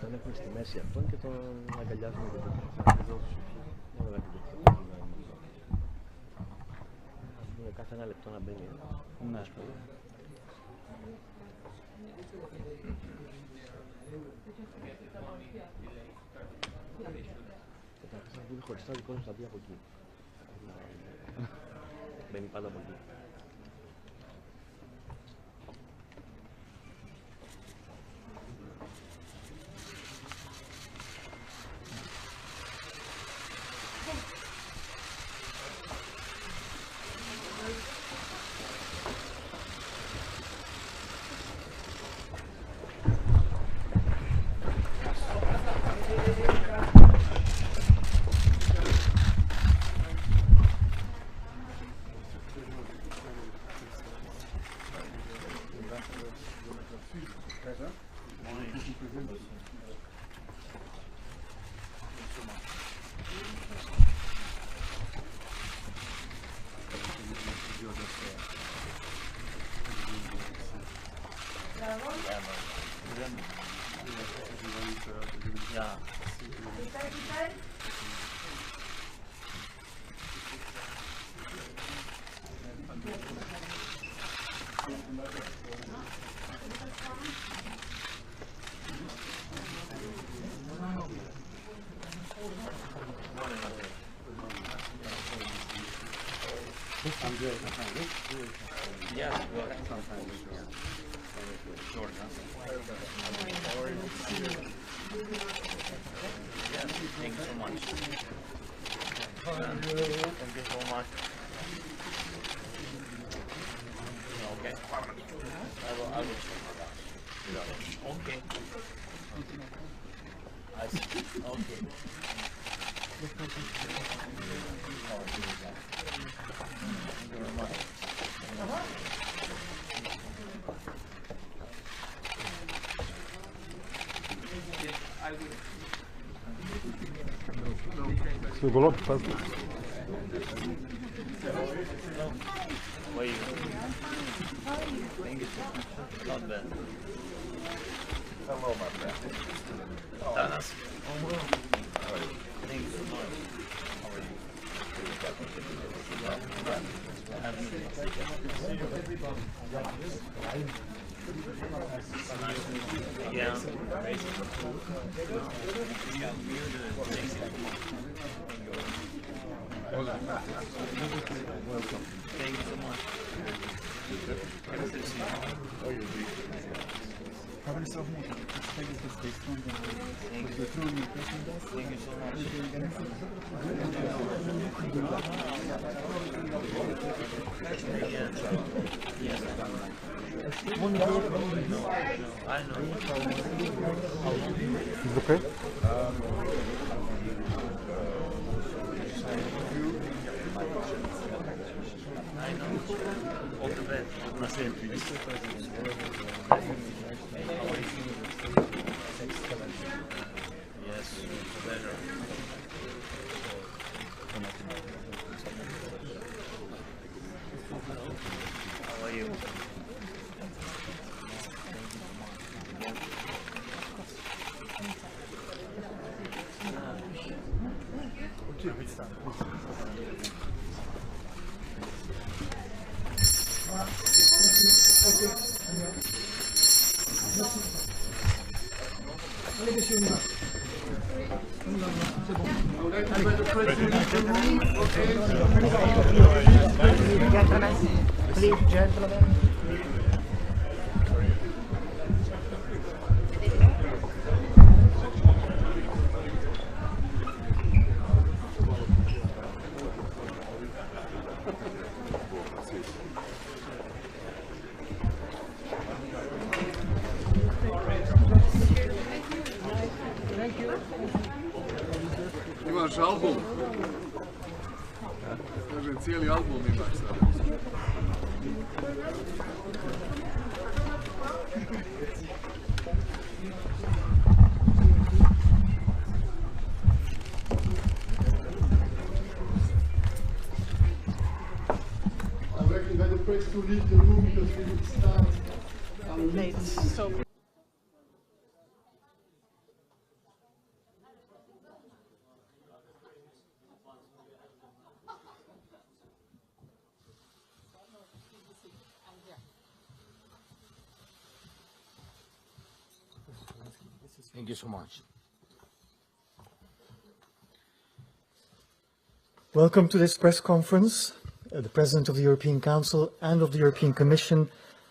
αν έχουμε στη μέση αυτόν και τον αγκαλιάζουμε και τον κάθε ένα λεπτό να μπαίνει. Ναι. Καταρχάς να βγει χωριστά, ο δικός μου θα βγει από εκεί. Μπαίνει πάντα από εκεί. Yes, well, sometimes, yeah. Short, huh? Yes, thank you so much. Thank you so much. Okay. I will check it out. Okay. I see. Okay. Thank you very much. Seu golob, faz. Wait. Thank you so much. Not bad. Hello, my friend. Tanas. How are you? Thank you so much. How are you? Yeah. Welcome. Thank you so much. Haben es auch nicht. Ich zeige das Restaurant. Thank you so much. Yes. I know. Is it okay? I know. All the best. Yes, better. How are you? Please, gentlemen. Imaš album? Kažem, cijeli album imaš sad. I reckon that the press to leave the room because we will start our meeting. Thank you so much. Welcome to this press conference. The President of the European Council and of the European Commission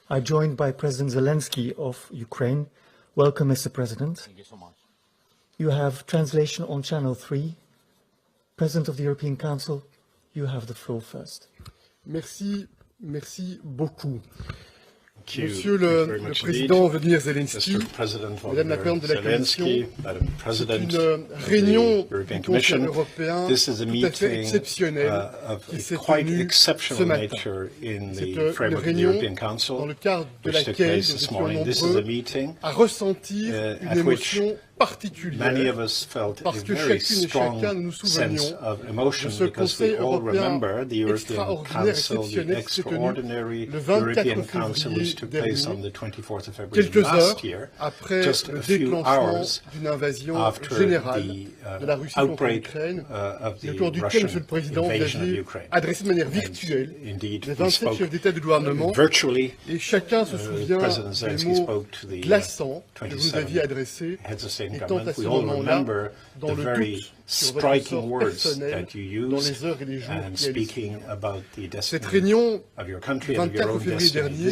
are joined by President Zelensky of Ukraine. Welcome, Mr. President. Thank you so much. You have translation on Channel 3. President of the European Council, you have the floor first. Merci beaucoup. Monsieur le Président Vladimir Zelensky, Madame la Présidente de la Commission, c'est une réunion du Conseil européen tout à fait exceptionnelle qui s'est tenue ce matin. C'est une réunion dans le cadre de laquelle nous étions nombreux à ressentir une émotion particulière, parce que chacune et chacun nous nous souvenions de ce Conseil européen extraordinaire, exceptionnel qui s'est tenu le 24 février dernier, quelques heures après le déclenchement d'une invasion générale de la Russie contre l'Ukraine, et au cours duquel, Monsieur le Président, vous aviez adressé de manière virtuelle les 27 chefs d'État et de gouvernement, et chacun se souvient des mots glaçants que vous aviez adressés, étant à ce moment-là dans le doute sur votre sort personnel dans les heures et les jours qui allaient. Cette réunion du 24 février dernier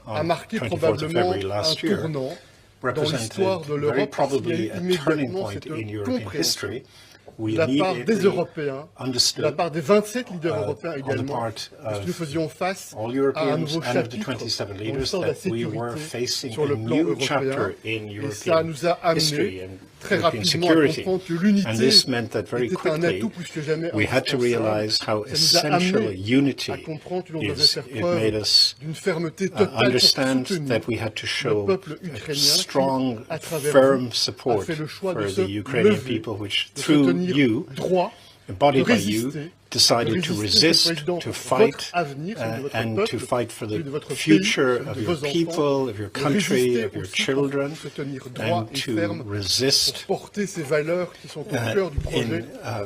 a marqué probablement un tournant dans l'histoire de l'Europe, parce qu'il y a eu immédiatement cette compréhension de la part des Européens, de la part des 27 leaders européens également, parce que nous faisions face à un nouveau chapitre dans l'histoire de la sécurité sur le plan européen, et ça nous a amené très rapidement à comprendre que l'unité était un atout plus que jamais indispensable. Ça nous a amené à comprendre que l'on devait faire preuve d'une fermeté totale pour soutenir le peuple ukrainien qui, à travers vous, a fait le choix de se lever, de se tenir droit, de résister, decided to resist, to fight, and to fight for the future of your people, of your country, of your children, and to resist in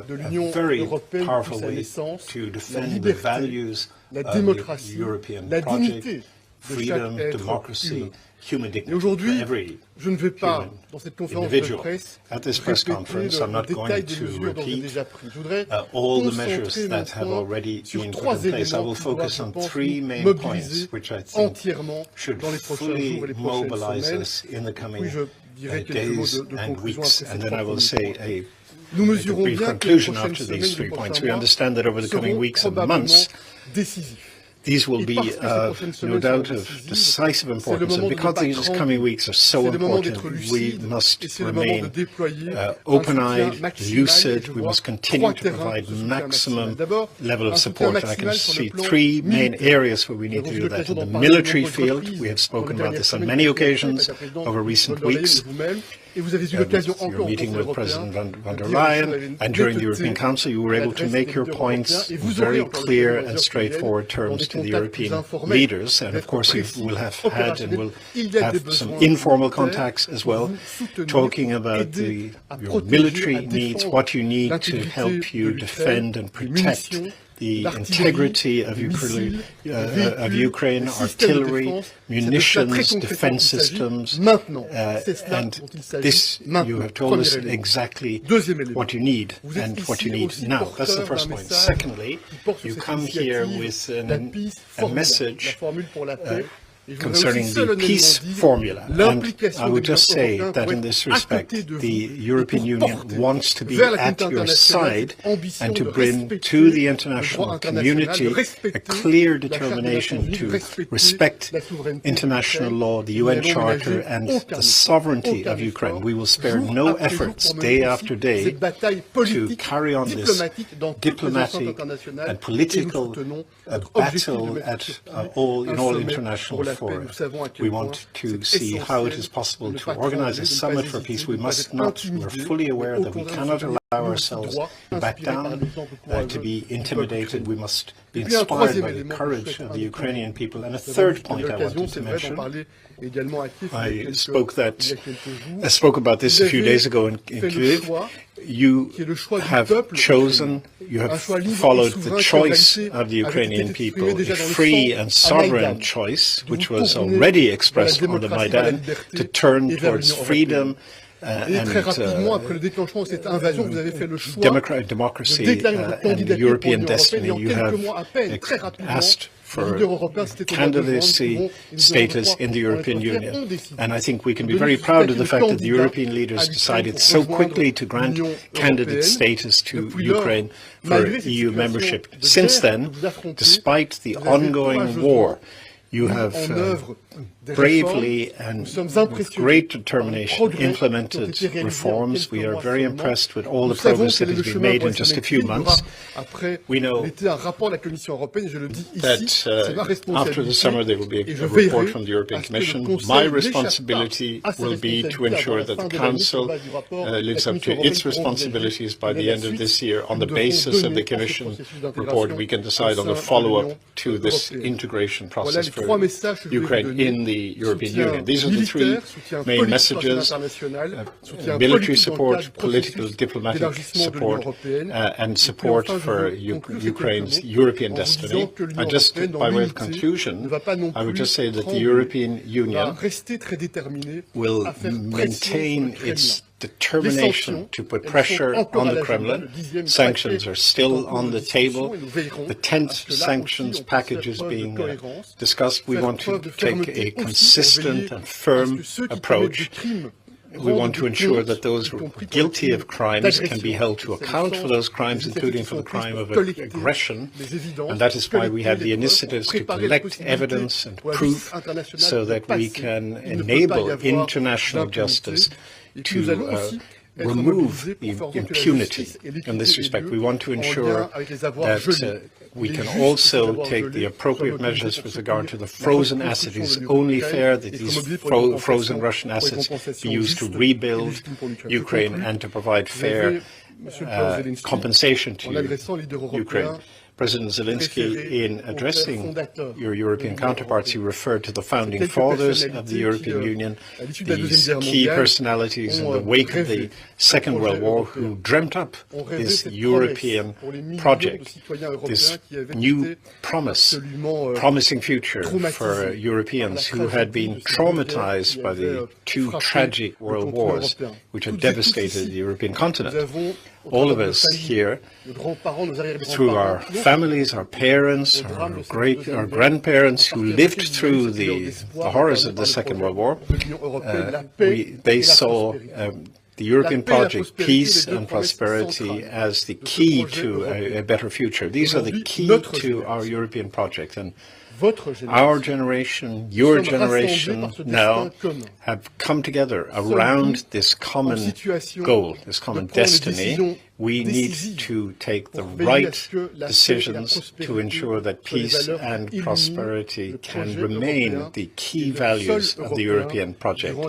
a very powerful way to defend the values of the European project, freedom, democracy, human dignity for every je ne vais pas, dans cette conférence de presse, at this press conference, I'm not going to repeat all the measures that have already been put in place. I will focus on three main points, which I think should fully mobilize us in the coming days and weeks. And then I will say a brief conclusion after these 3 points. We understand that over the coming weeks and months, these will be, no doubt, of decisive importance. And because these coming weeks are so important, we must remain open-eyed, lucid. We must continue to provide maximum level of support. And I can see three main areas where we need to do that. In the military field, we have spoken about this on many occasions over recent weeks. You're meeting with President von der Leyen, and during the European Council you were able to make your points in very clear and straightforward terms to the European leaders, and of course you will have had and will have some informal contacts as well, talking about your military needs, what you need to help you defend and protect the integrity of Ukraine, artillery, munitions, defense systems, and this, you have told us exactly what you need and what you need now. That's the first point. Secondly, you come here with a message concerning the peace formula. And I would just say that in this respect, the European Union wants to be at your side and to bring to the international community a clear determination to respect international law, the UN Charter, and the sovereignty of Ukraine. We will spare no efforts day after day to carry on this diplomatic and political battle in all international forums. We want to see how it is possible to organize a summit for peace. We must not, we're fully aware that we cannot allow ourselves to back down, to be intimidated. We must be inspired by the courage of the Ukrainian people. And a third point I wanted to mention, I spoke about this a few days ago in Kyiv. You have chosen, you have followed the choice of the Ukrainian people, a free and sovereign choice, which was already expressed on the Maidan, to turn towards freedom, Et très rapidement, après le déclenchement de cette invasion, vous avez fait le choix de déclarer votre candidature pour l'Union européenne. Et en quelques mois à peine, très rapidement, for candidacy status in the European Union. And I think we can be very proud of the fact that the European leaders decided so quickly to grant candidate status to Ukraine for EU membership. Since then, despite the ongoing war, you have bravely and with great determination implemented reforms. We are very impressed with all the progress that has been made in just a few months. We know that after the summer there will be a report from the European Commission. My responsibility will be to ensure that the Council lives up to its responsibilities by the end of this year. On the basis of the Commission report, we can decide on the follow-up to this integration process for Ukraine in the European Union. These are the three main messages: military support, political, diplomatic support, and support for Ukraine's European destiny. And just by way of conclusion, I would just say that the European Union will maintain its determination to put pressure on the Kremlin. Sanctions are still on the table. The 10th sanctions package is being discussed. We want to take a consistent and firm approach. We want to ensure that those who are guilty of crimes can be held to account for those crimes, including for the crime of aggression. And that is why we have the initiatives to collect evidence and proof so that we can enable international justice to remove the impunity. In this respect, we want to ensure that we can also take the appropriate measures with regard to the frozen assets. It is only fair that these frozen Russian assets be used to rebuild Ukraine and to provide fair compensation to Ukraine. President Zelensky, in addressing your European counterparts, you referred to the founding fathers of the European Union, these key personalities in the wake of the Second World War who dreamt up this European project, this new promising future for Europeans who had been traumatized by the two tragic world wars which had devastated the European continent. All of us here, through our families, our parents, our grandparents who lived through the horrors of the Second World War, they saw the European project, peace and prosperity, as the key to a better future. These are the key to our European project. And our generation, your generation now have come together around this common goal, this common destiny. We need to take the right decisions to ensure that peace and prosperity can remain the key values of the European project.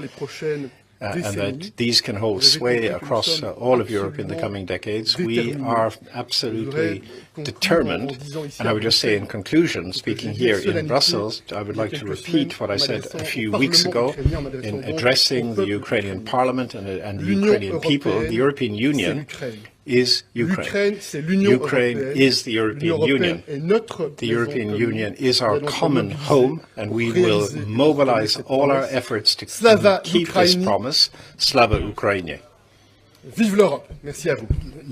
And that these can hold sway across all of Europe in the coming decades. We are absolutely determined, and I would just say in conclusion, speaking here in Brussels, I would like to repeat what I said a few weeks ago in addressing the Ukrainian Parliament and the Ukrainian people. The European Union is Ukraine. Ukraine is the European Union. The European Union is our common home, and we will mobilize all our efforts to keep this promise. Slava Ukraine. Vive l'Europe. Merci à vous.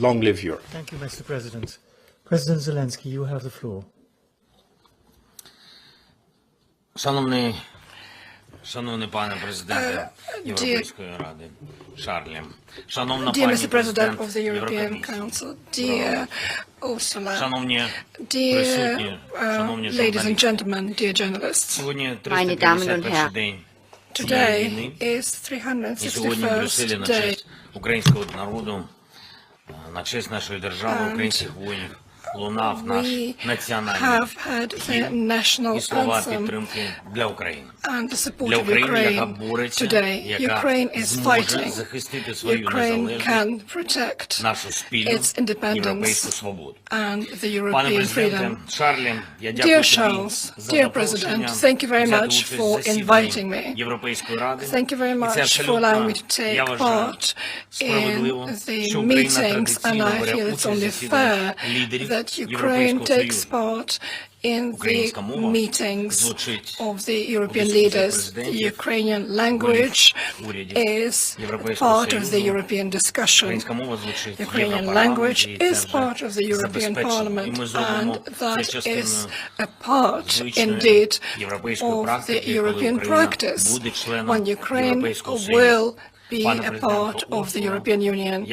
Long live Europe. Thank you, Mr. President. President Zelensky, you have the floor. Шановний пане президенте Європейської ради Шарлі, шановна Dear пані Mr. President президент of the European Єврокомісії, Council, dear Ursula, шановні dear присутні, шановні ladies and журналісти, gentlemen, dear journalists. сьогодні Meine Damen und 351 Herren, день Today цієї війни, is і сьогодні в Брюсселі 361st на day. честь українського народу, на честь нашої держави, українських воїнів, лунав наш We національний have had the national і слова anthem підтримки для України. and the support Для of України, яка Ukraine бореться, today. яка Ukraine is зможе fighting. захистити свою Ukraine незалежність, can protect нашу спільну its independence європейську свободу. and the Пане European президенте freedom. Шарлі, я дякую Dear тобі Charles, за dear запрошення President, thank you very взяти much участь в for засіданні inviting me. Європейської ради. Thank you very І це much for абсолютно, allowing me to я take вважаю, part in the meetings, and I feel it's only fair that Ukraine takes part in the meetings of the European leaders. The Ukrainian language is part of the European discussion. Ukrainian language is part of the European Parliament, and that is a part, indeed, of the European practice, when Ukraine will be a part of the European Union.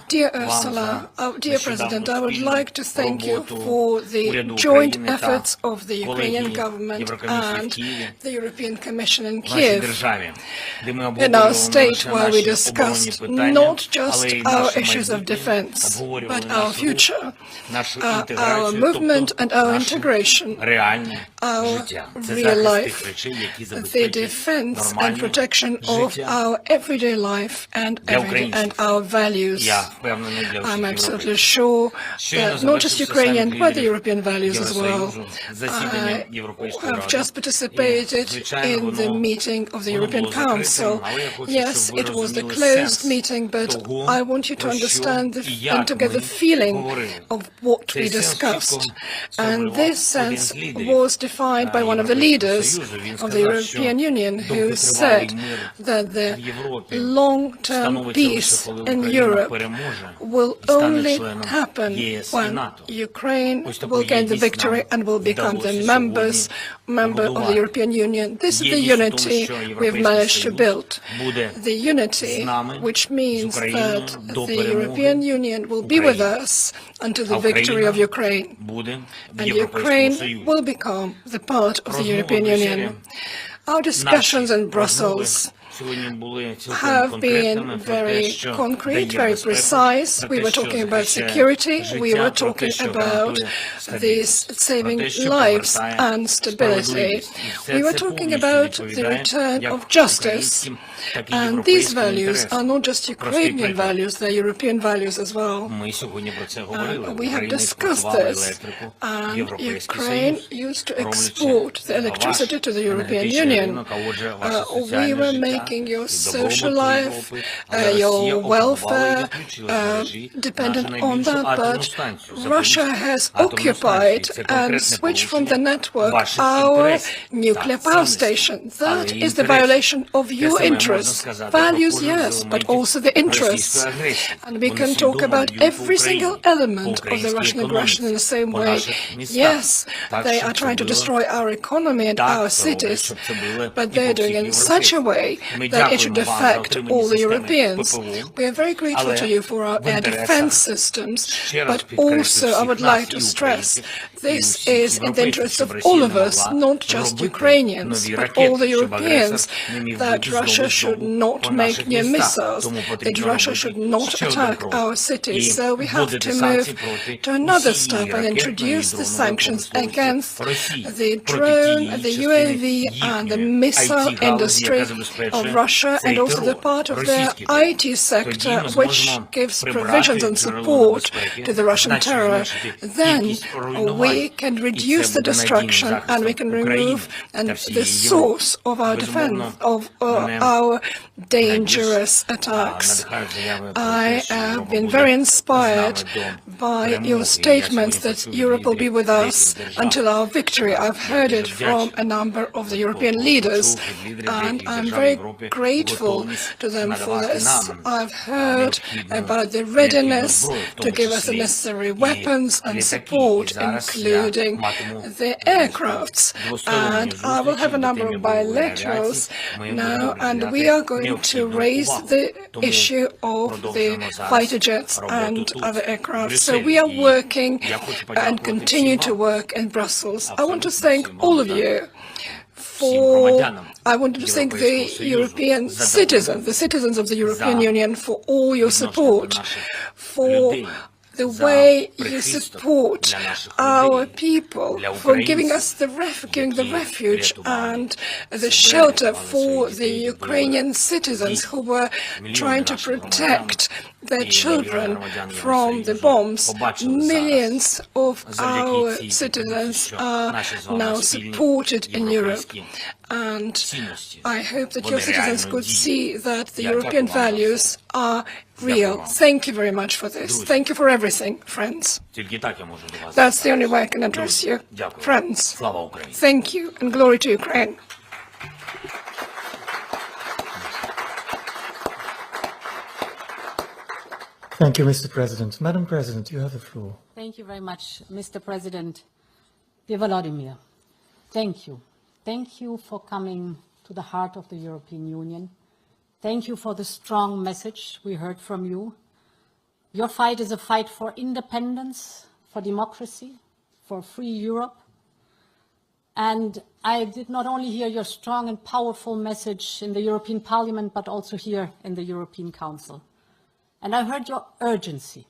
Dear Ursula, dear President, I would like to thank you for the joint efforts of the Ukrainian government and the European Commission in Kiev, in our state, where we discussed not just our issues of defense, but our future, our movement and our integration, our real life, the defense and protection of our everyday life and our values. I'm absolutely sure that not just Ukrainian, but the European values as well. I have just participated in the meeting of the European Council. Yes, it was the closed meeting, but I want you to understand and to get the feeling of what we discussed. And this sense was defined by one of the leaders of the European Union, who said that the long-term peace in Europe will only happen when Ukraine will gain the victory and will become the member of the European Union. This is the unity we've managed to build. The unity which means that the European Union will be with us until the victory of Ukraine. And Ukraine will become the part of the European Union. Our discussions in Brussels have been very concrete, very precise. We were talking about security, we were talking about this saving lives and stability. We were talking about the return of justice. And these values are not just Ukrainian values, they're European values as well. We have discussed this, and Ukraine used to export the electricity to the European Union. We were making your social life, your welfare dependent on that, but Russia has occupied and switched from the network our nuclear power station. That is the violation of your interests. Values, yes, but also the interests. And we can talk about every single element of the Russian aggression in the same way. Yes, they are trying to destroy our economy and our cities, but they're doing it in such a way that it should affect all the Europeans. We are very grateful to you for our air defense systems, but also I would like to stress this is in the interest of all of us, not just Ukrainians, but all the Europeans, that Russia should not make new missiles, that Russia should not attack our cities. So we have to move to another step and introduce the sanctions against the drone, the UAV and the missile industry of Russia, and also the part of their IT sector which gives provisions and support to the Russian terror. Then we can reduce the destruction and we can remove the source of our defense, of our dangerous attacks. I have been very inspired by your statements that Europe will be with us until our victory. I've heard it from a number of the European leaders, and I'm very grateful to them for this. I've heard about the readiness to give us the necessary weapons and support, including the aircrafts. And I will have a number of bilaterals now, and we are going to raise the issue of the fighter jets and other aircraft. So we are working and continue to work in Brussels. I want to thank all of you. I want to thank the European citizens, the citizens of the European Union, for all your support, for the way you support our people, for giving us the refuge and the shelter for the Ukrainian citizens who were trying to protect their children from the bombs. Millions of our citizens are now supported in Europe. And I hope that your citizens could see that the European values are real. Thank you very much for this. Thank you for everything, friends. That's the only way I can address you, friends. Thank you, and glory to Ukraine. Thank you, Mr. President. Madam President, you have the floor. Thank you very much, Mr. President. Dear Volodymyr, thank you. Thank you for coming to the heart of the European Union. Thank you for the strong message we heard from you. Your fight is a fight for independence, for democracy, for a free Europe. And I did not only hear your strong and powerful message in the European Parliament, but also here in the European Council. And I heard your urgency.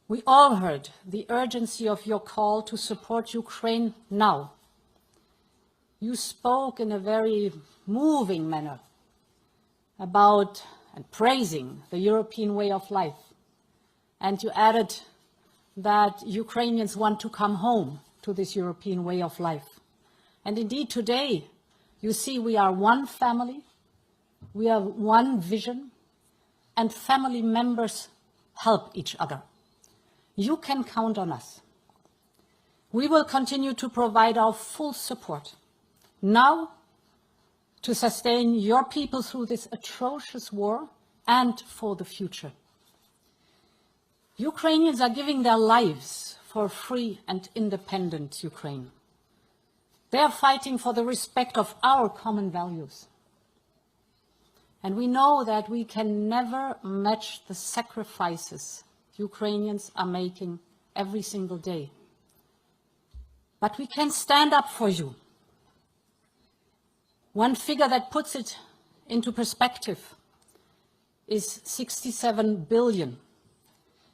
We all heard the urgency of your call to support Ukraine now. You spoke in a very moving manner about and praising the European way of life. And you added that Ukrainians want to come home to this European way of life. And indeed, today, you see we are one family, we have one vision, and family members help each other. You can count on us. We will continue to provide our full support now to sustain your people through this atrocious war and for the future. Ukrainians are giving their lives for a free and independent Ukraine. They are fighting for the respect of our common values. And we know that we can never match the sacrifices Ukrainians are making every single day. But we can stand up for you. One figure that puts it into perspective is 67 billion.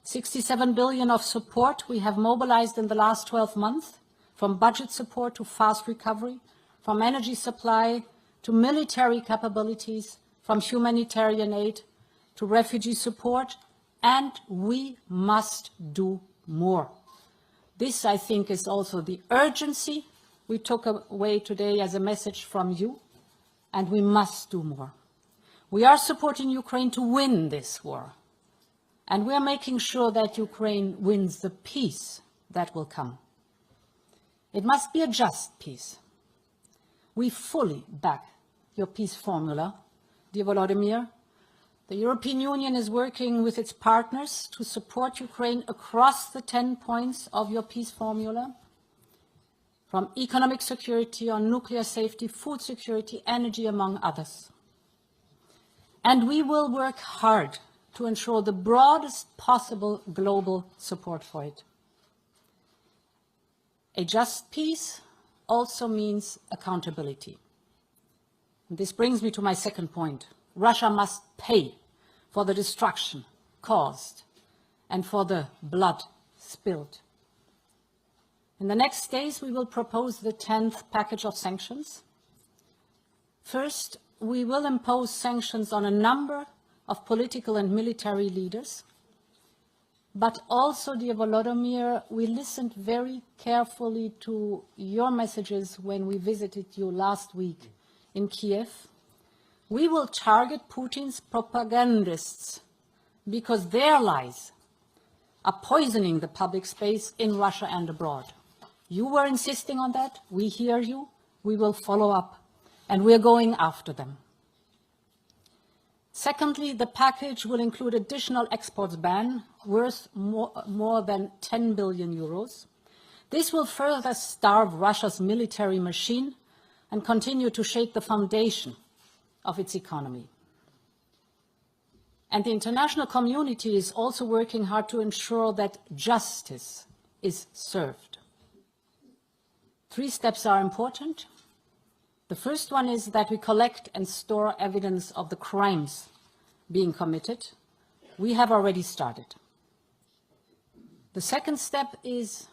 67 billion of support we have mobilized in the last 12 months, from budget support to fast recovery, from energy supply to military capabilities, from humanitarian aid to refugee support, and we must do more. This, I think, is also the urgency we took away today as a message from you, and we must do more. We are supporting Ukraine to win this war, and we are making sure that Ukraine wins the peace that will come. It must be a just peace. We fully back your peace formula, dear Volodymyr. The European Union is working with its partners to support Ukraine across the 10 points of your peace formula, from economic security on nuclear safety, food security, energy, among others. And we will work hard to ensure the broadest possible global support for it. A just peace also means accountability. And this brings me to my second point. Russia must pay for the destruction caused and for the blood spilled. In the next days, we will propose the 10th package of sanctions. First, we will impose sanctions on a number of political and military leaders. But also, dear Volodymyr, we listened very carefully to your messages when we visited you last week in Kiev. We will target Putin's propagandists because their lies are poisoning the public space in Russia and abroad. You were insisting on that. We hear you. We will follow up, and we are going after them. Secondly, the package will include additional exports ban worth more than 10 billion euros. This will further starve Russia's military machine and continue to shake the foundation of its economy. And the international community is also working hard to ensure that justice is served. 3 steps are important. The first one is that we collect and store evidence of the crimes being committed. We have already started. The second step is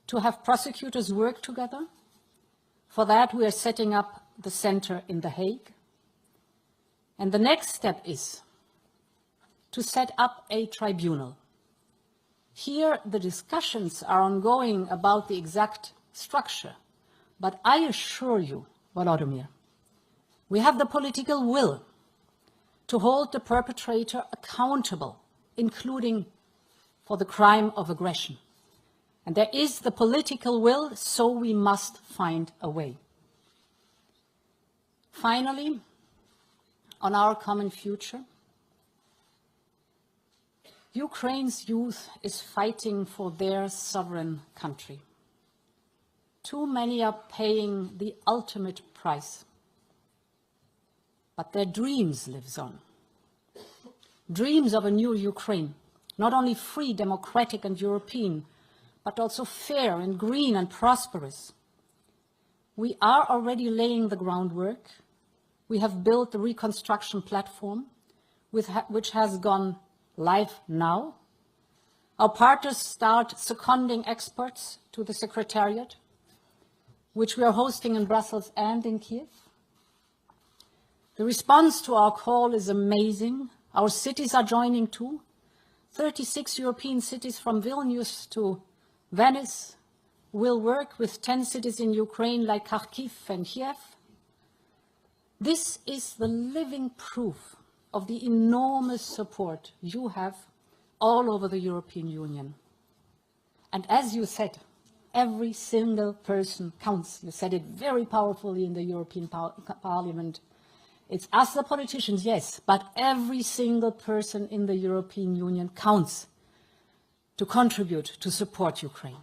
to have prosecutors work together. For that, we are setting up the center in The Hague. And the next step is to set up a tribunal. Here, the discussions are ongoing about the exact structure, but I assure you, Volodymyr, we have the political will to hold the perpetrator accountable, including for the crime of aggression. And there is the political will, so we must find a way. Finally, on our common future, Ukraine's youth is fighting for their sovereign country. Too many are paying the ultimate price. But their dreams live on. Dreams of a new Ukraine, not only free, democratic and European, but also fair and green and prosperous. We are already laying the groundwork. We have built the reconstruction platform, which has gone live now. Our partners start seconding experts to the Secretariat, which we are hosting in Brussels and in Kiev. The response to our call is amazing. Our cities are joining too. 36 European cities from Vilnius to Venice will work with 10 cities in Ukraine like Kharkiv and Kiev. This is the living proof of the enormous support you have all over the European Union. And as you said, every single person counts. You said it very powerfully in the European Parliament. It's us, the politicians, yes, but every single person in the European Union counts to contribute to support Ukraine.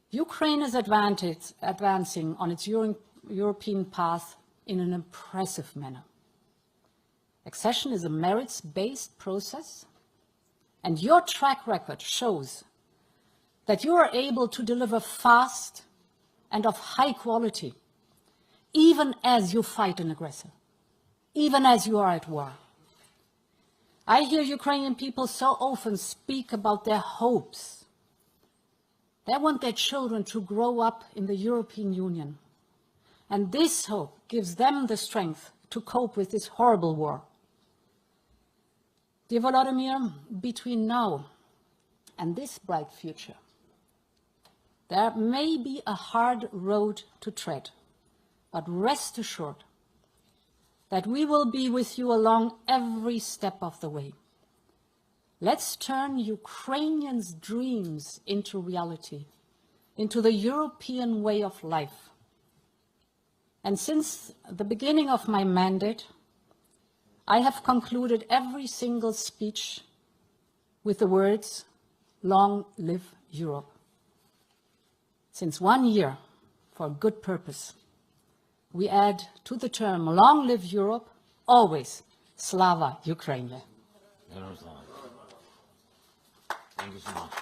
Ukraine is advancing on its European path in an impressive manner. Accession is a merits-based process, and your track record shows that you are able to deliver fast and of high quality, even as you fight an aggressor, even as you are at war. I hear Ukrainian people so often speak about their hopes. They want their children to grow up in the European Union. And this hope gives them the strength to cope with this horrible war. Dear Volodymyr, between now and this bright future, there may be a hard road to tread. But rest assured that we will be with you along every step of the way. Let's turn Ukrainians' dreams into reality, into the European way of life. And since the beginning of my mandate, I have concluded every single speech with the words, "Long live Europe." Since 1 year, for a good purpose, we add to the term "Long live Europe" always "Slava Ukraine." Thank you so much.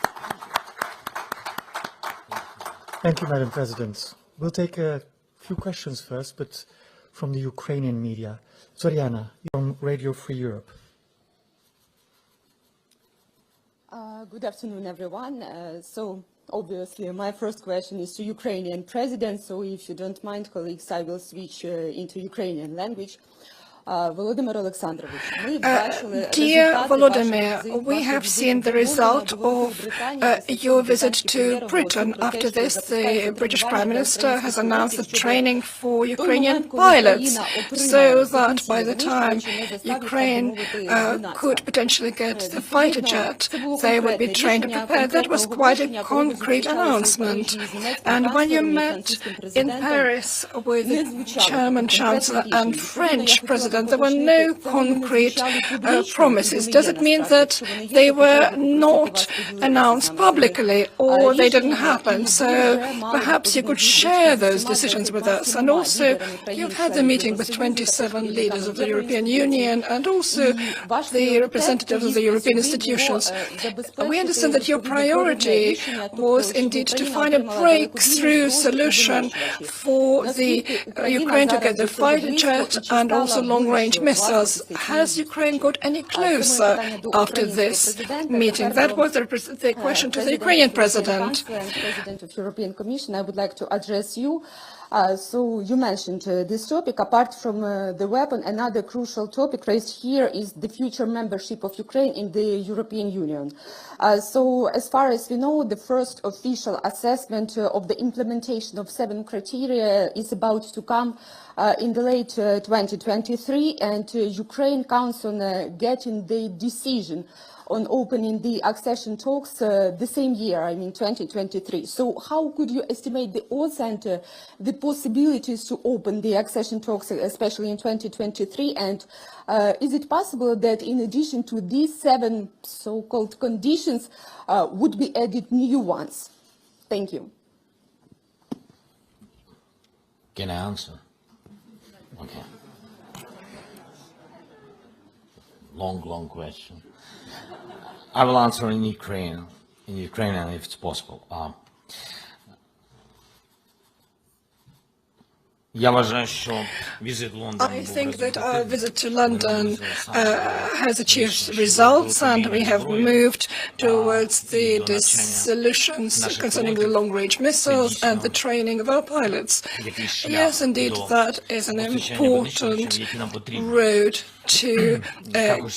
Thank you, Madam President. We'll take a few questions first, but from the Ukrainian media. Zoriana, you're on Radio Free Europe. Good afternoon, everyone. So obviously, my first question is to Ukrainian President. So if you don't mind, colleagues, I will switch into Ukrainian language. Volodymyr Alexandrovich, dear Volodymyr, we have seen the result of your visit to Britain. After this, the British Prime Minister has announced the training for Ukrainian pilots, so that by the time Ukraine could potentially get the fighter jet, they would be trained and prepared. That was quite a concrete announcement. And when you met in Paris with the German Chancellor and French President, there were no concrete promises. Does it mean that they were not announced publicly or they didn't happen? So perhaps you could share those decisions with us. And also, you've had the meeting with 27 leaders of the European Union and also the representatives of the European institutions. We understand that your priority was indeed to find a breakthrough solution for the Ukraine to get the fighter jet and also long-range missiles. Has Ukraine got any closer after this meeting? That was the question to the Ukrainian President. President of the European Commission, I would like to address you. So you mentioned this topic. Apart from the weapon, another crucial topic raised here is the future membership of Ukraine in the European Union. So as far as we know, the first official assessment of the implementation of 7 criteria is about to come in the late 2023, and Ukraine counts on getting the decision on opening the accession talks the same year, I mean 2023. So how could you estimate the odds and the possibilities to open the accession talks, especially in 2023? And is it possible that in addition to these 7 so-called conditions would be added new ones? Thank you. Can I answer? Okay. Long question. I will answer in Ukrainian if it's possible. I think that our visit to London has achieved results, and we have moved towards the solutions concerning the long-range missiles and the training of our pilots. Yes, indeed, that is an important road to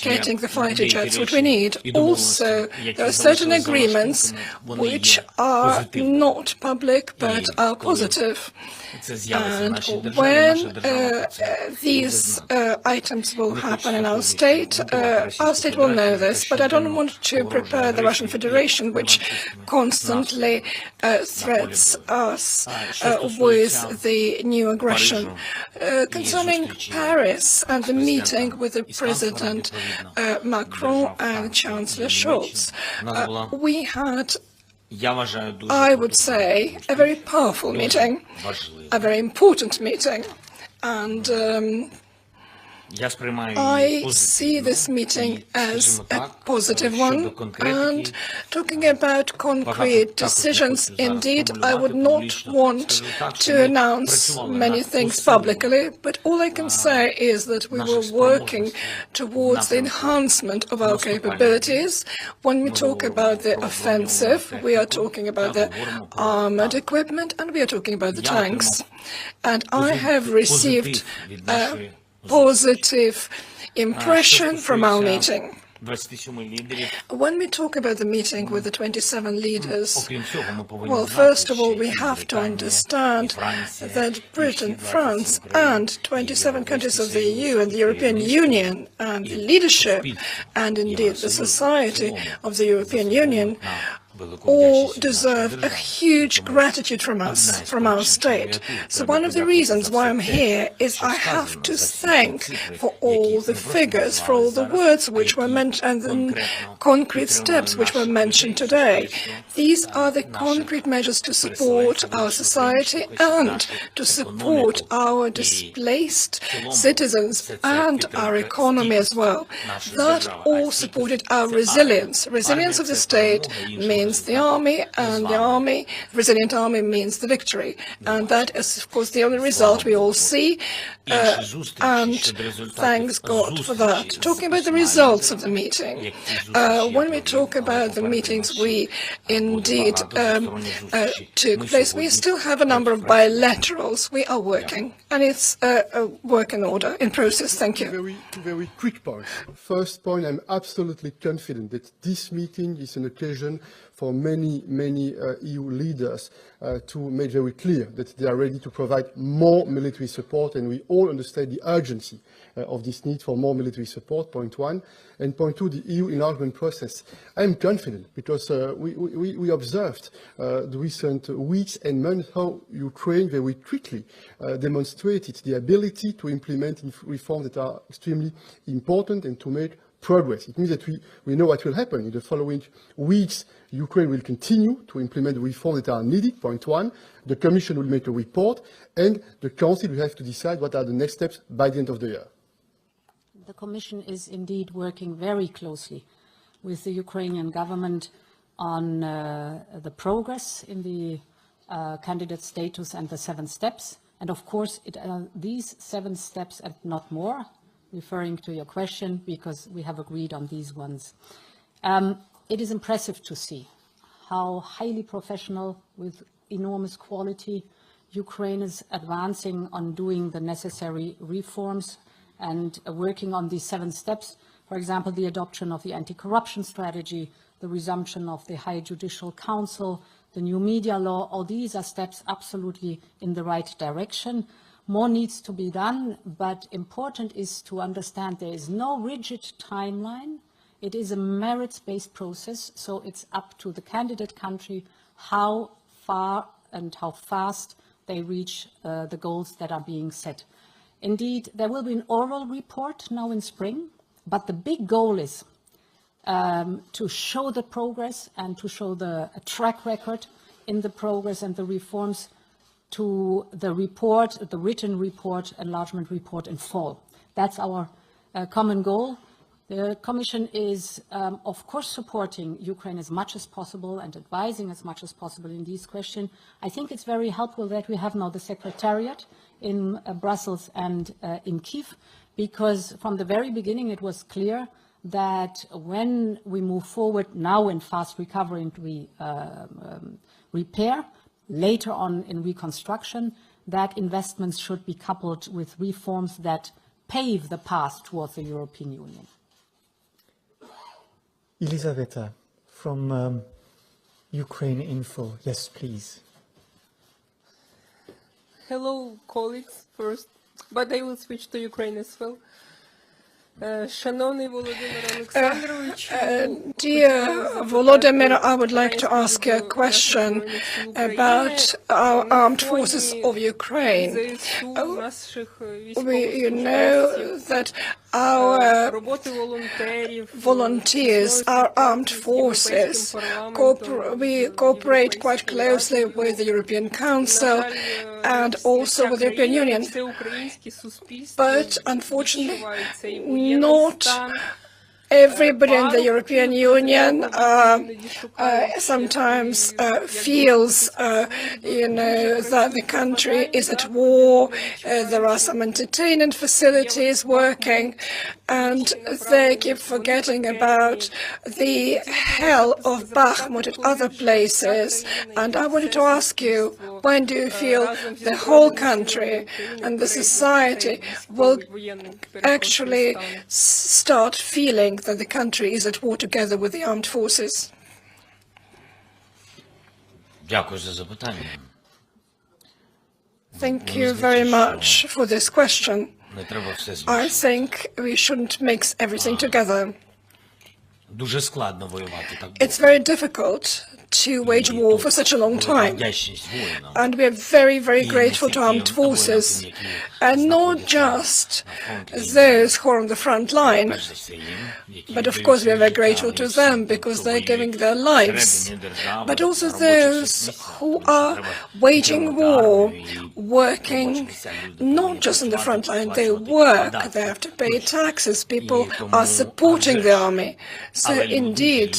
getting the fighter jets what we need. Also, there are certain agreements which are not public but are positive. And when these items will happen in our state will know this. But I don't want to prepare the Russian Federation, which constantly threats us with the new aggression. Concerning Paris and the meeting with the President Macron and Chancellor Scholz, we had, I would say, a very powerful meeting, a very important meeting, and I see this meeting as a positive one. And talking about concrete decisions, indeed, I would not want to announce many things publicly, but all I can say is that we were working towards the enhancement of our capabilities. When we talk about the offensive, we are talking about the armored equipment, and we are talking about the tanks. And I have received positive impression from our meeting. When we talk about the meeting with the 27 leaders, well, first of all, we have to understand that Britain, France, and 27 countries of the EU and the European Union and the leadership, and indeed the society of the European Union, all deserve a huge gratitude from us, from our state. So one of the reasons why I'm here is I have to thank for all the figures, for all the words which were mentioned, and the concrete steps which were mentioned today. These are the concrete measures to support our society and to support our displaced citizens and our economy as well. That all supported our resilience. Resilience of the state means the army, and the resilient army means the victory. And that is, of course, the only result we all see, and thanks God for that. Talking about the results of the meeting, when we talk about the meetings we indeed took place, we still have a number of bilaterals. We are working, and it's a work in order, in process. Thank you. Two very quick points. First point, I'm absolutely confident that this meeting is an occasion for many EU leaders to make very clear that they are ready to provide more military support, and we all understand the urgency of this need for more military support, point one. And point two, the EU enlargement process. I'm confident because we observed the recent weeks and months how Ukraine very quickly demonstrated the ability to implement reforms that are extremely important and to make progress. It means that we know what will happen in the following weeks. Ukraine will continue to implement the reforms that are needed, point one. The Commission will make a report, and the Council will have to decide what are the next steps by the end of the year. The Commission is indeed working very closely with the Ukrainian government on the progress in the candidate status and the 7 steps. And of course, these 7 steps and not more, referring to your question, because we have agreed on these ones. It is impressive to see how highly professional, with enormous quality, Ukraine is advancing on doing the necessary reforms and working on these 7 steps. For example, the adoption of the anti-corruption strategy, the resumption of the High Judicial Council, the new media law. All these are steps absolutely in the right direction. More needs to be done, but important is to understand there is no rigid timeline. It is a merits-based process, so it's up to the candidate country how far and how fast they reach the goals that are being set. Indeed, there will be an oral report now in spring, but the big goal is to show the progress and to show a track record in the progress and the reforms to the report, the written report, enlargement report in fall. That's our common goal. The Commission is, of course, supporting Ukraine as much as possible and advising as much as possible in these questions. I think it's very helpful that we have now the Secretariat in Brussels and in Kyiv, because from the very beginning it was clear that when we move forward now in fast recovery and repair, later on in reconstruction, that investments should be coupled with reforms that pave the path towards the European Union. Elisaveta, from Ukraine Info. Yes, please. Hello, colleagues, first, but I will switch to Ukraine as well. Dear Volodymyr, I would like to ask you a question about our armed forces of Ukraine. You know that our volunteers, our armed forces, we cooperate quite closely with the European Council and also with the European Union. But unfortunately, not everybody in the European Union sometimes feels, that the country is at war. There are some entertainment facilities working, and they keep forgetting about the hell of Bakhmut and other places. And I wanted to ask you, when do you feel the whole country and the society will actually start feeling that the country is at war together with the armed forces? Thank you very much for this question. I think we shouldn't mix everything together. It's very difficult to wage war for such a long time. And we are very, very grateful to armed forces, and not just those who are on the front line, but of course we are very grateful to them because they're giving their lives, but also those who are waging war, working not just on the front line, they work, they have to pay taxes, people are supporting the army. So indeed,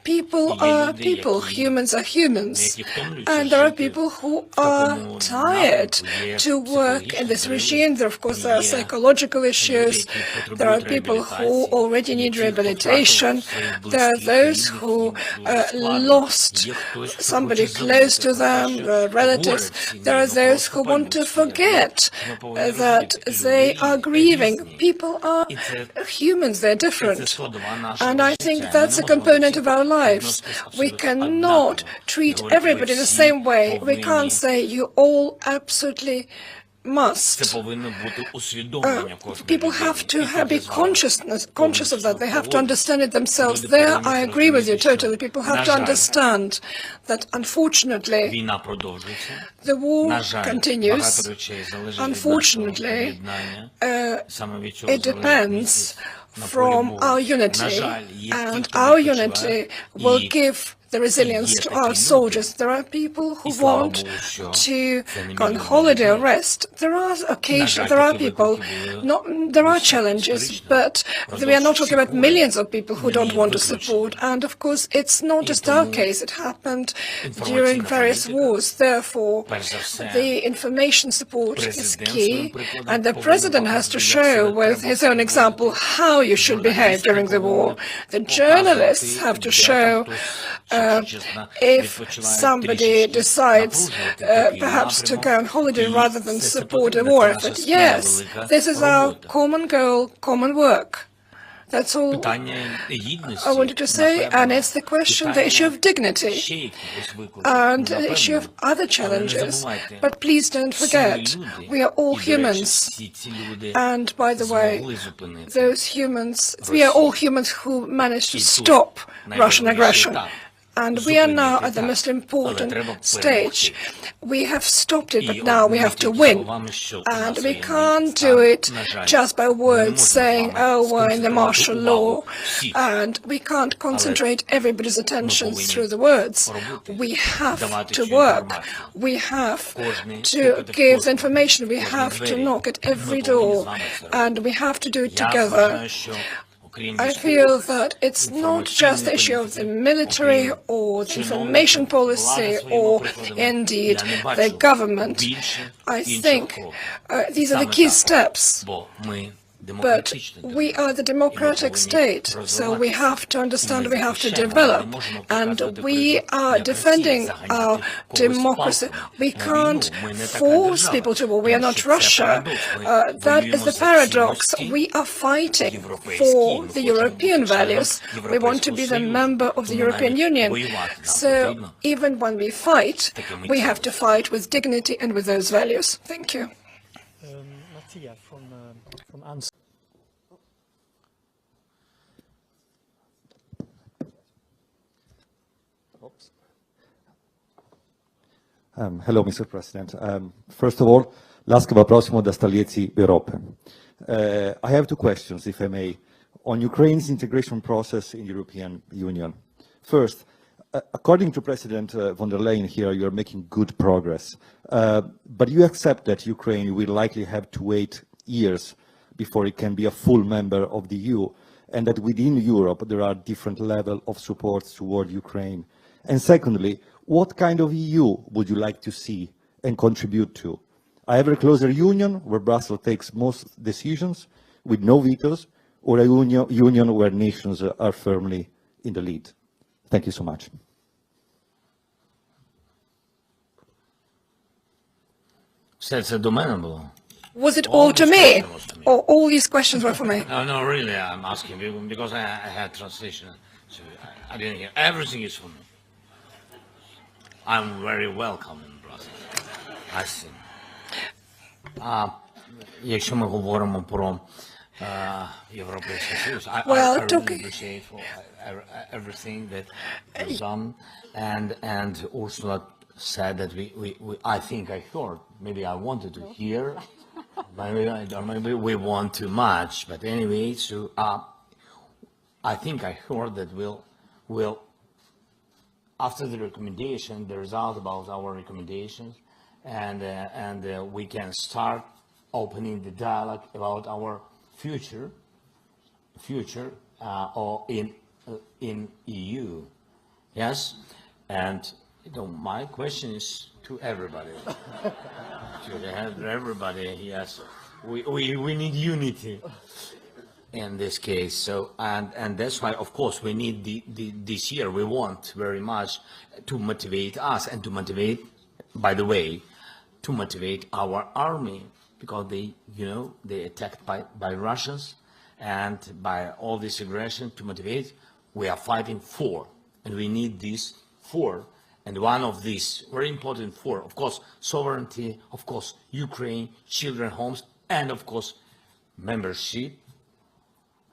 people are people, humans are humans, and there are people who are tired to work in this regime. There, of course, there are psychological issues, there are people who already need rehabilitation, there are those who lost somebody close to them, relatives, there are those who want to forget that they are grieving. People are humans, they're different, and I think that's a component of our lives. We cannot treat everybody the same way. We can't say you all absolutely must. People have to be conscious of that. They have to understand it themselves. There, I agree with you totally. People have to understand that, unfortunately, the war continues. Unfortunately, it depends from our unity, and our unity will give the resilience to our soldiers. There are people who want to go on holiday or rest. There are occasions, there are people, there are challenges, but we are not talking about millions of people who don't want to support. And of course, it's not just our case. It happened during various wars. Therefore, the information support is key, and the president has to show with his own example how you should behave during the war. The journalists have to show if somebody decides perhaps to go on holiday rather than support a war effort. Yes, this is our common goal, common work. That's all I wanted to say, and it's the question, the issue of dignity and the issue of other challenges. But please don't forget, we are all humans. And by the way, those humans, we are all humans who managed to stop Russian aggression. And we are now at the most important stage. We have stopped it, but now we have to win. And we can't do it just by words saying, oh, we're in the martial law. And we can't concentrate everybody's attention through the words. We have to work. We have to give the information. We have to knock at every door. And we have to do it together. I feel that it's not just the issue of the military or the information policy or indeed the government. I think these are the key steps. But we are the democratic state, so we have to understand, we have to develop, and we are defending our democracy. We can't force people to war. We are not Russia. That is the paradox. We are fighting for the European values. We want to be the member of the European Union. So even when we fight, we have to fight with dignity and with those values. Thank you. Mattia from ANSA. Hello, Mr. President. First of all, l'ascova prossimo da Staliezi Europe. I have two questions, if I may, on Ukraine's integration process in the European Union. First, according to President von der Leyen here, you are making good progress, but you accept that Ukraine will likely have to wait years before it can be a full member of the EU, and that within Europe there are different levels of support toward Ukraine. And secondly, what kind of EU would you like to see and contribute to? A ever closer union where Brussels takes most decisions with no vetoes, or a union where nations are firmly in the lead? Thank you so much. Was it all to me? Or all these questions were for me? No, really, I'm asking because I had translation, so I didn't hear. Everything is for me. I'm very welcome in Brussels. I think. Якщо ми говоримо про Європейський Союз, I really appreciate for everything that was done, and Ursula said that I think I heard, maybe I wanted to hear, maybe we want too much, but anyway, so I think I heard that we'll after the recommendation, the result about our recommendations, and we can start opening the dialogue about our future or in EU. Yes, and my question is to everybody. To everybody, yes, we need unity in this case. So and that's why, of course, we need this year. We want very much to motivate us and to motivate, by the way, to motivate our army, because they attacked by Russians and by all this aggression. To motivate, we are fighting for, and we need these four. And one of these very important four, of course, sovereignty, of course, Ukraine, children, homes, and of course, membership.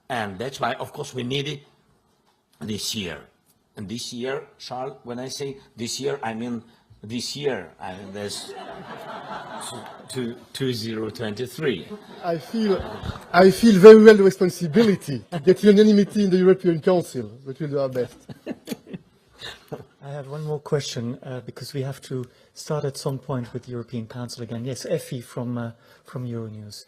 And that's why, of course, we need it this year. And this year, Charles, when I say this year, I mean this year. I mean there's 2023. I feel very well the responsibility to get unanimity in the European Council, but we'll do our best. I have one more question, because we have to start at some point with the European Council again. Yes, Effie from Euronews.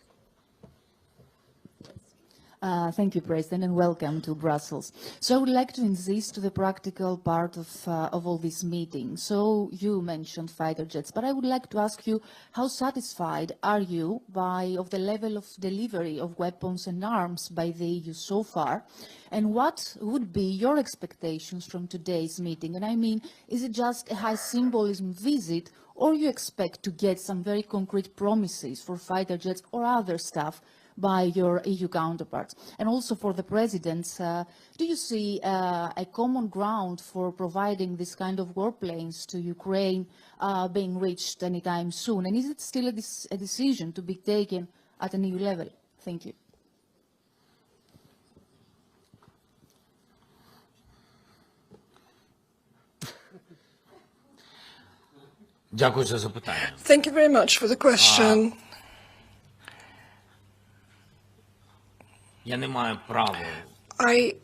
Thank you, President, and welcome to Brussels. So I would like to insist to the practical part of all this meeting. So you mentioned fighter jets, but I would like to ask you, how satisfied are you of the level of delivery of weapons and arms by the EU so far? And what would be your expectations from today's meeting? And I mean, is it just a high symbolism visit, or you expect to get some very concrete promises for fighter jets or other stuff by your EU counterparts? And also for the presidents, do you see a common ground for providing this kind of warplanes to Ukraine being reached anytime soon? And is it still a decision to be taken at an EU level? Thank you. Thank you very much for the question. I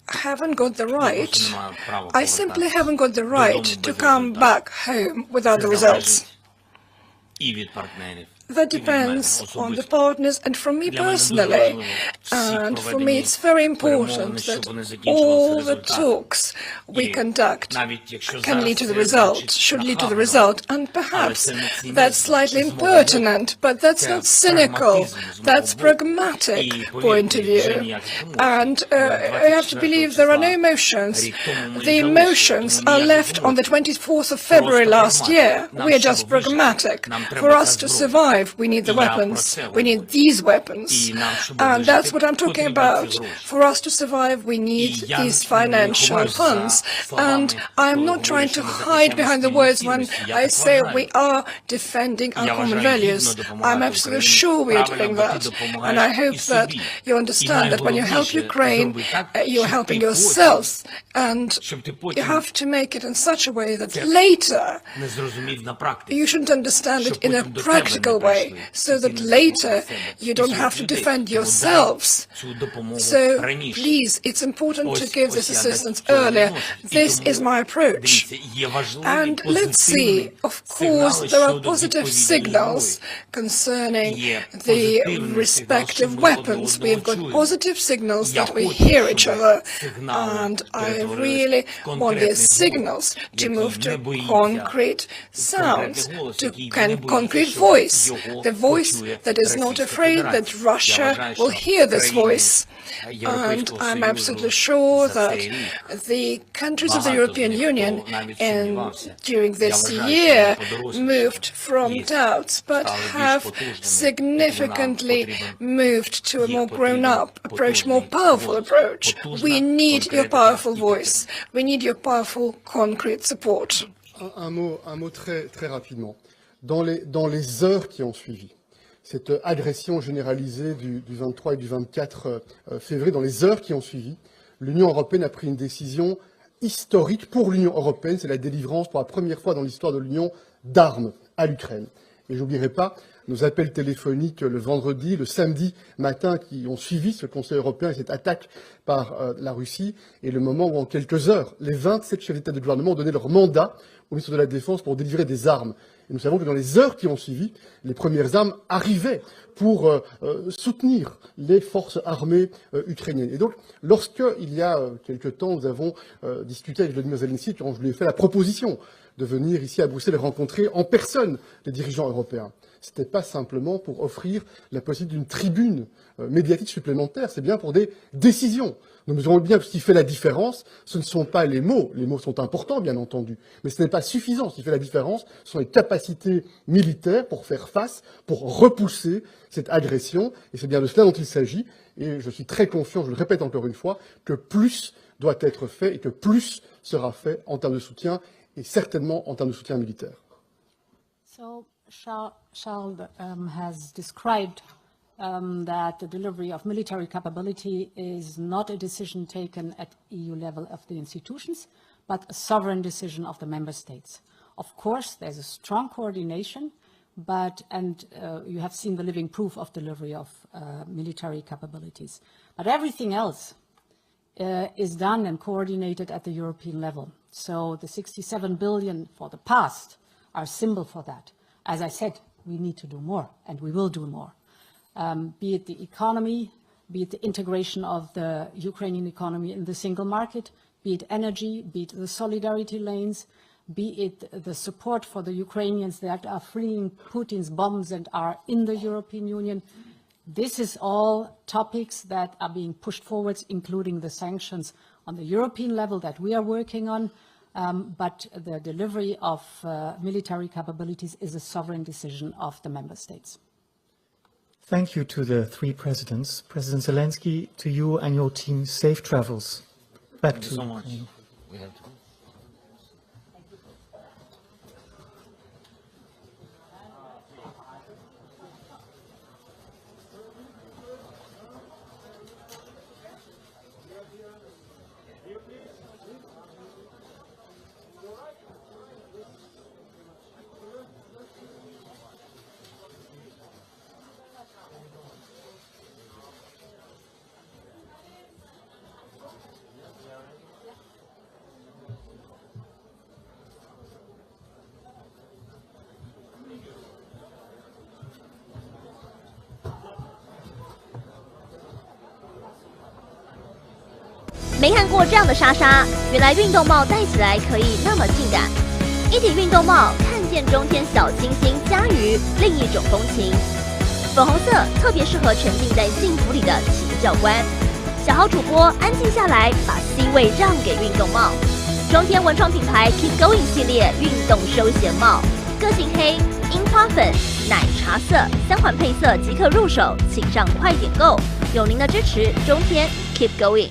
haven't got the right. I simply haven't got the right to come back home without the results. That depends on the partners and from me personally. And for me, it's very important that all the talks we conduct can lead to the result, should lead to the result. And perhaps that's slightly impertinent, but that's not cynical. That's pragmatic point of view. And I have to believe there are no emotions. The emotions are left on the 24th of February last year. We are just pragmatic. For us to survive, we need the weapons. We need these weapons. And that's what I'm talking about. For us to survive, we need these financial funds. And I'm not trying to hide behind the words when I say we are defending our common values. I'm absolutely sure we are doing that. And I hope that you understand that when you help Ukraine, you're helping yourselves. And you have to make it in such a way that later you shouldn't understand it in a practical way, so that later you don't have to defend yourselves. So please, it's important to give this assistance earlier. This is my approach. And let's see, of course, there are positive signals concerning the respective weapons. We've got positive signals that we hear each other. And I really want these signals to move to concrete sounds, to concrete voice. The voice that is not afraid that Russia will hear this voice. And I'm absolutely sure that the countries of the European Union during this year moved from doubts, but have significantly moved to a more grown-up approach, more powerful approach. We need your powerful voice. We need your powerful, concrete support. Un mot très rapidement. Dans les heures qui ont suivi cette agression généralisée du 23 et du 24 février, dans les heures qui ont suivi, l'Union européenne a pris une décision historique pour l'Union européenne. C'est la délivrance pour la première fois dans l'histoire de l'Union d'armes à l'Ukraine. Et je n'oublierai pas nos appels téléphoniques le vendredi, le samedi matin qui ont suivi ce Conseil européen et cette attaque par la Russie, et le moment où en quelques heures, les 27 chefs d'État et de gouvernement ont donné leur mandat au ministre de la Défense pour délivrer des armes. Et nous savons que dans les heures qui ont suivi, les premières armes arrivaient pour soutenir les forces armées ukrainiennes. Et donc, lorsqu'il y a quelque temps, nous avons discuté avec Vladimir Zelensky, quand je lui ai fait la proposition de venir ici à Bruxelles et rencontrer en personne les dirigeants européens, ce n'était pas simplement pour offrir la possibilité d'une tribune médiatique supplémentaire, c'est bien pour des décisions. Nous mesurons bien que ce qui fait la différence, ce ne sont pas les mots sont importants bien entendu, mais ce n'est pas suffisant. Ce qui fait la différence, ce sont les capacités militaires pour faire face, pour repousser cette agression, et c'est bien de cela dont il s'agit, et je suis très confiant, je le répète encore une fois, que plus doit être fait et que plus sera fait en termes de soutien, et certainement en termes de soutien militaire. So, Charles has described that the delivery of military capability is not a decision taken at EU level of the institutions, but a sovereign decision of the member states. Of course, there's a strong coordination, and you have seen the living proof of delivery of military capabilities. But everything else is done and coordinated at the European level. So the 67 billion for the past are a symbol for that. As I said, we need to do more, and we will do more. Be it the economy, be it the integration of the Ukrainian economy in the single market, be it energy, be it the solidarity lanes, be it the support for the Ukrainians that are fleeing Putin's bombs and are in the European Union. This is all topics that are being pushed forward, including the sanctions on the European level that we are working on. But the delivery of military capabilities is a sovereign decision of the member states. Thank you to the three presidents. President Zelensky, to you and your team, safe travels. Back to you. Thank you so much. We have to go.没看过这样的莎莎，原来运动帽戴起来可以那么性感。一顶运动帽，看见中天小清新加于另一种风情。粉红色特别适合沉浸在幸福里的请教官。小豪主播安静下来，把 C 位让给运动帽。中天文创品牌 Keep Going 系列运动休闲帽，个性黑、樱花粉、奶茶色3款配色即可入手，请上快点购。有您的支持，中天 Keep Going。